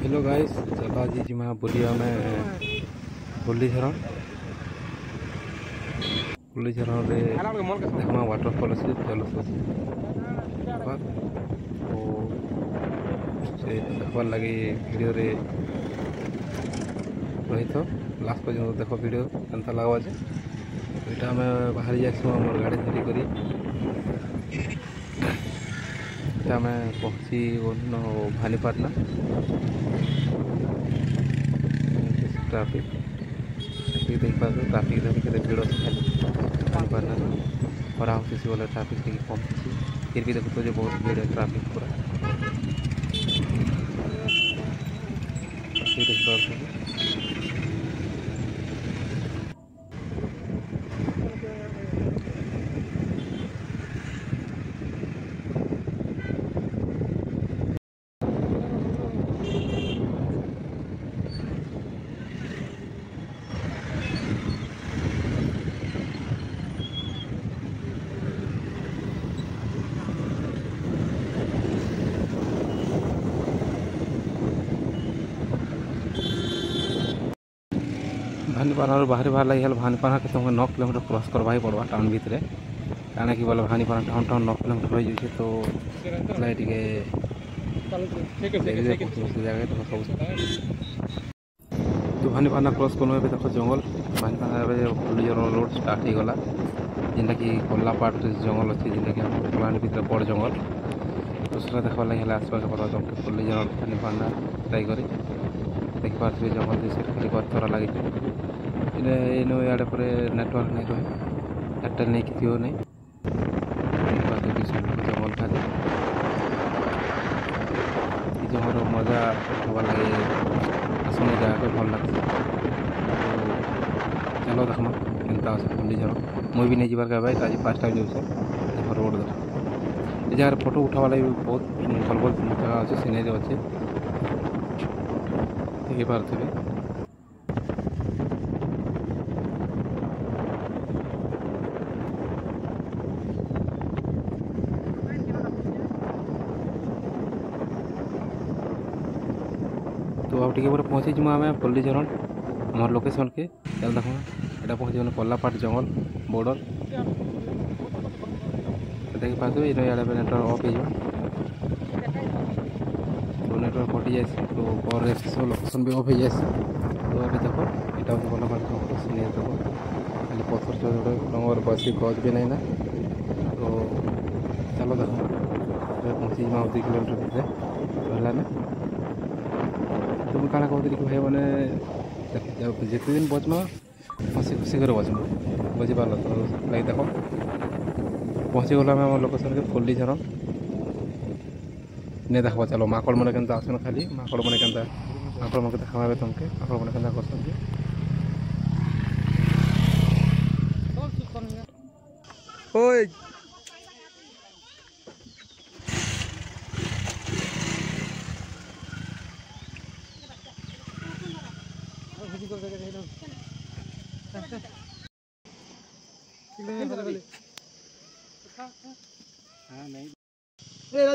Hello guys, चलो आज जिमा बुलिया में बुल्लीझरण रे देखमा वाटरफॉल अच्छे जलस अच्छे से देखबार लगे वीडियो रे रही तो लास्ट पर्यंत देख वीडियो केनता लगवा जे इटा आम बाहरी जाइसु आम गाड़ी धरी करी आम पहुँची भानीपाटना ट्राफिक देख पास ट्राफिक धरी भीड़ अच्छे खाली भानीपाटना खरा हो बोले ट्राफिक टे कम फिर भी देखो जो बहुत भीड़ है ट्राफिक पूरा ट्राफिक देख पास भानीपाटना बाहर बाहर लगे भानीपाटना के तुमको 9 किलोमीटर क्रॉस करवा ही पड़वा टाउन भितर कहना कि बोले भानीपाटना टाउन टाउन 9 किलोमीटर हो जाए तो जगह तो भानीपाटना क्रॉस कर देख जंगल भानीपाटना रोड स्टार्ट हो गला जेनटा कि कोल्ला पार्ट जंगल अच्छे जेनटा कि कलाहांडी भितर बड़ जंगल तो सेटा देखबार लगे आसपास पड़ा तुमको फुल्लीझरण भानीपाटना ट्राई कर देखिए जंगल जैसे खाली पत्थर लगे इनो इे पर नेटवर्क नहीं रहे एयरटेल नहीं कि नहीं जंगल खाली जंगल मजा हवा लगे आसने जगह भल लगे चलो देखमा केनता फुल्लीझरण मुई भी नहीं जीवार का भाई आज फास्ट टाइम जाऊँ देख रोड देख ये जगह फोटो उठा वाला भी बहुत भल भल जगह अच्छे सीनेरी अच्छे देखी पारे तो अब टे पहुँची जीमा आम फुल्लीझरण आम लोकेशन के चल देख यहाँ पहुँची मैंने कोल्लापाट जंगल बॉर्डर देखिए पास नेटवर्क ऑफ हो तो नेटवर्क कटि जाए तो पर सब लोकेशन भी ऑफ हो जाए तो अभी देखो यहाँ हूँ कोल्लापाट जंगल सीने देखो खाली पत्थर छोटे डर बस गज भी नहीं ना तो चलो देखो पहुँची जीमा 2 किलोमीटर भितर रहा तुम काना कहते कि भाई मैंने जिते दिन बचमा हसी खुशी कर बचमा बुझीपार तो लगे देख पहुँची गला आम लोकेशन के फुल्लीझरण नहीं देखा चलो माकड़ मैंने के आसन खाली माकड़ मैंने के माकड़ मन देखा तुमके माकड़ मैंने के कर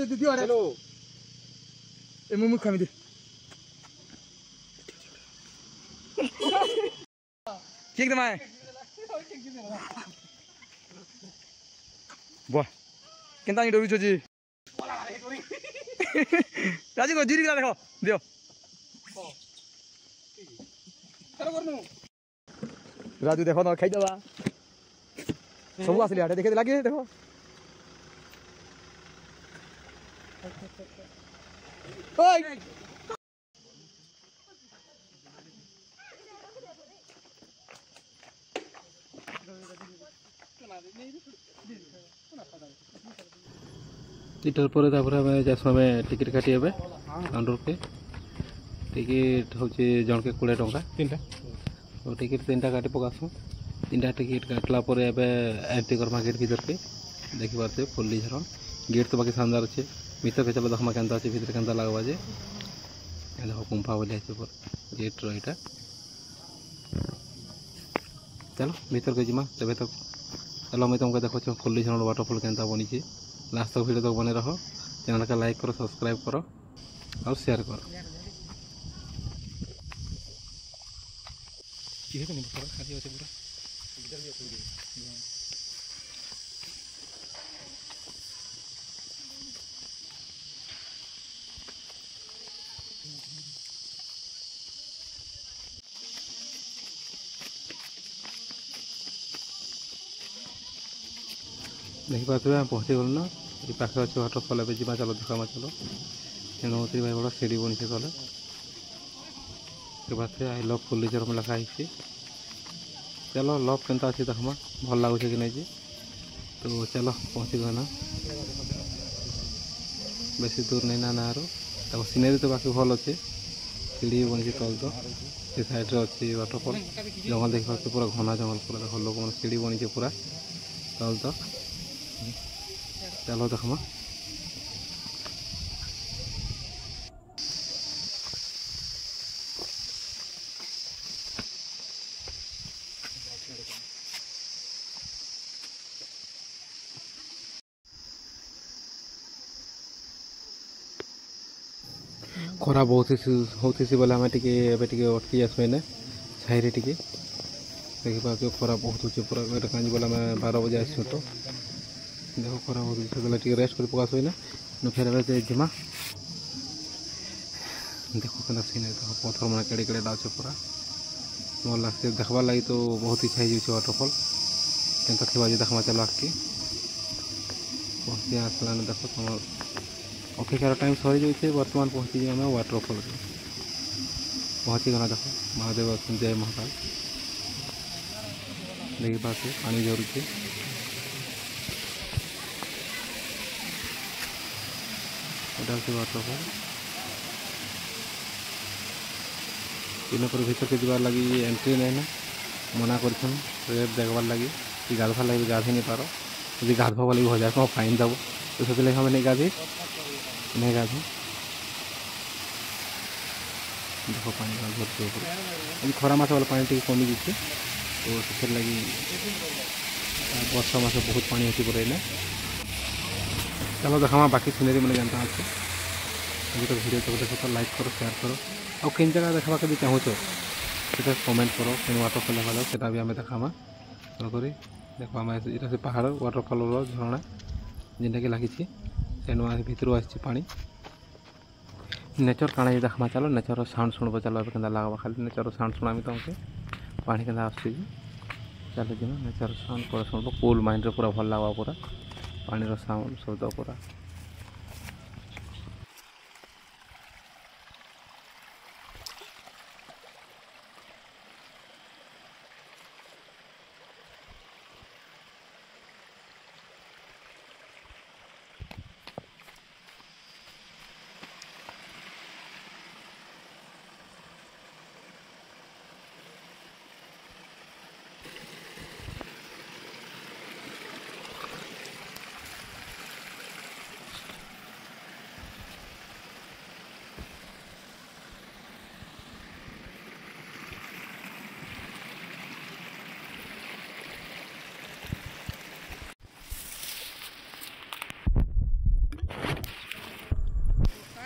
दीदी हेलो ए मुमु खामी दे ठीक दे माय वाह केनता नि डरू छी राजी को जीरी देखो दियो राजू देखो ना खाई दवा सब आसली आटे देखे लगे देखो ओए इटर पर टिकेट काटी काउंटर के टिकेट हूँ जन के 20 टंका 3टा तो टिकेट 3टा काटी पकासु 3टा टिकेट काटला एंट्री करमा गेट भीतर के देखी पारे फुल्लीझरण गेट तो बाकी शानदार अच्छे भीतर के चलो देखमा केनता अच्छे भीतर केनता लगवा जे देखो गुंफा बोले गेट रहा चलो भीतर के जिमा तबे तक चलो मैं तुमको देखो फुल्लीझरण वाटरफॉल केनता बनी लास्ट तक वीडियो तक बने रहो चैनल का लाइक करो सब्सक्राइब करो और शेयर करो। किसी को नहीं पता खाली अच्छे पूरा देखिपे आम पहुँची गलु ना ये पाखे अच्छे वाटरफल ए जा चलो देखा चलो तेणुति भाई बड़ा सीढ़ी बनी तले पाखे आई लव फुलीचर लिखाई चलो लव के अच्छी देखमा भल लगुच कि नहीं तो चलो पहुँची गए ना बेसी दूर नहीं ना नारू तक सीनेरी तो बाकी भल अच्छे सीढ़ी बनी तल तो से साइड अच्छी वाटरफल जंगल देखा पूरा घना जंगल पूरा देख लोक मैंने सीढ़ी बनी पूरा तल तक चलो देखमा खरा बहुत होती बोले आम टे अटकी आसो ना छाई टे देखिए खरा बहुत हो पूरा कहीं बोले आम 12 बजे आसो तो देखो खरा बहुत टे रेस्ट कर पकास ना फेर जिमा देखो क्या सीन देखो पथर मैंने केड़े केड़े अच्छे पूरा मोर लगे देखबार लगी तो बहुत इच्छा हो वाटरफल के थी देखमा चलो आगे पहुँची आसला देख तुम अपेक्षार टाइम सरी जाइए बर्तमान पहुँची आम वाटरफल पहुँची गला देख महादेव जय महाकाल देखिए पानी झरुचे वाटरफल इन पर भीतर के जबार लगी एंट्री नहीं ना मना कर देखबार लगी गाधवार लगे गाधे नहीं पार यदि गाधवा लगे 1000 टका फाइन दब तो से हमें नहीं गाधे नहीं गाधे देखो पानी भरपूर खरा मस वाला पानी टी कमी जाइए तो से लगी वर्षा मस बहुत पानी अच्छी पूरा चलो देखा बाकी सीनेरी मैंने जानता अच्छे अभी तो वीडियो तो देखो तो लाइक करो शेयर करो और कई जगह देखा भी चाहो तो कमेंट करो कि वाटरफल देखा से भी आम देखामा तेणुक देख आम यहाँ से पहाड़ वाटरफल झरणा जेनटा कि लगी तेणु भितर आसी नेचर काଣା देखा चलो नेचर साउंड शुणब चलो के लगवा खाली नेचर साउंड शुणामी तुमको पानी के आसूँ चलो जी नेचर साउंड पूरा शुणब कूल माइंड पूरा भल लगवा पूरा पानी साउंड शब्द पूरा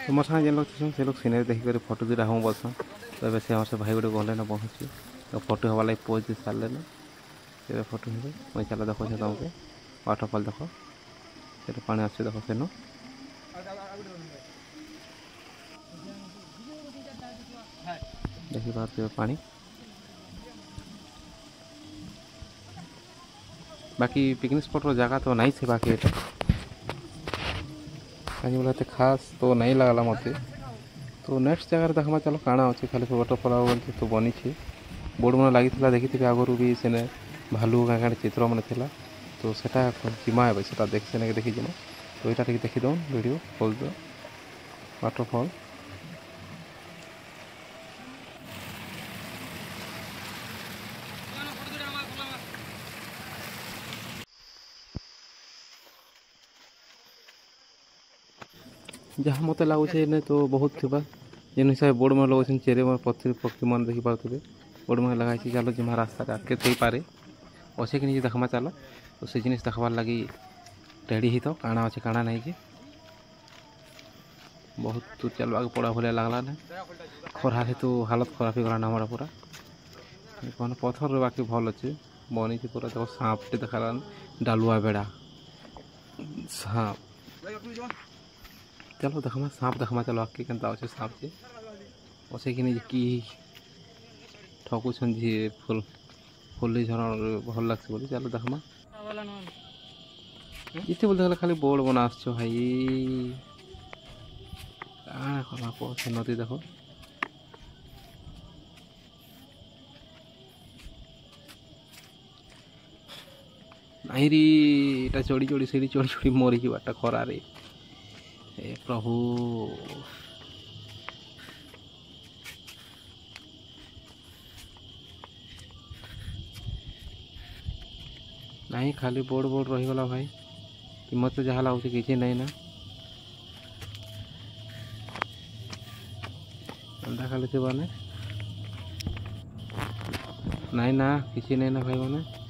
तो मोर सागे जेन लोग से लोग सीनेरी देखिक फोटो दुटा हम बोलसन तो से हमारे भाई गोटे गले ना पहुँची तो फोटो हवा लगे पोज दे सारे ना से फोटो हे मैं चलो देखो तुमको वाटरफल देख से पानी आस देख से देखी पारे पानी बाकी पिकनिक स्पॉट रो जगह तो नहीं से बाकी एटा कहीं बोला खास तो नहीं लगला मत तो नेक्स्ट जगह देखा चलो काଣା अच्छे खाली वाटरफल बोलते तो बनी बोर्ड मन लगी देखी आगु भी सेने भालू क्या चित्र मन था तो सेटा जिमा है से देख से देखी जिमा तो यहाँ देखीद वीडियो खोल दो वाटरफल जहाँ मत लगुच तो बहुत थी जेन हिसाब बोर्ड में लगे चेरे मन पथर पक्षी मन देखी पारे बोर्ड में लगाई चलो जिमा रास्ता आगे थी पारे अच्छे कि नहीं देखमा चलो तो से जिन देखबार लगी रेडी ही तो काଣା अच्छे काଣା नहीं कि बहुत दूर चलवा पड़ा भाया लगला ना खरा है तो हालत खराब ही गला हमारा पूरा कौन पथर बाकी भल अच्छे बनी पूरा देखो सांपटे देखा डालुआ बेड़ा सांप चलो देखमा सांप देखमा चलो आके केनता अच्छे सांप से अच्छे कि ठकुन जी फुल फुल झर भल लगे बोली चलो देखमा इतने बोलते देखला खाली बोर्ड बना आस भाई कौन नदी देखो नहीं री इटा चढ़ी चढ़ी सीढ़ी चढ़ी चढ़ी मरी जाटा खरा रे ए प्रभु नहीं खाली बोर्ड बोर्ड रहीगला भाई कि मत जहाँ लगे किसी नहीं ना अंधा खाली थी मैंने नहीं ना किसी नहीं ना भाई मैंने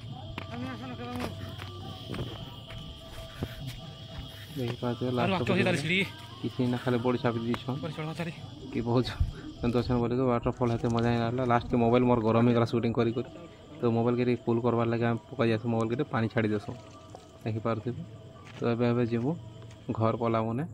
किसी ना खाली बोर्ड छापी दी कि बहुत अच्छा बोले तो वाटरफॉल है मजा नहीं रहा लास्ट के मोबाइल मोर गरम ही गला शूटिंग करी तो मोबाइल के फुल करवार लगे आम पकड़ जाए मोबाइल के पानी छाड़ी देसु देखिपारे तो एवं जीवु घर पला मैंने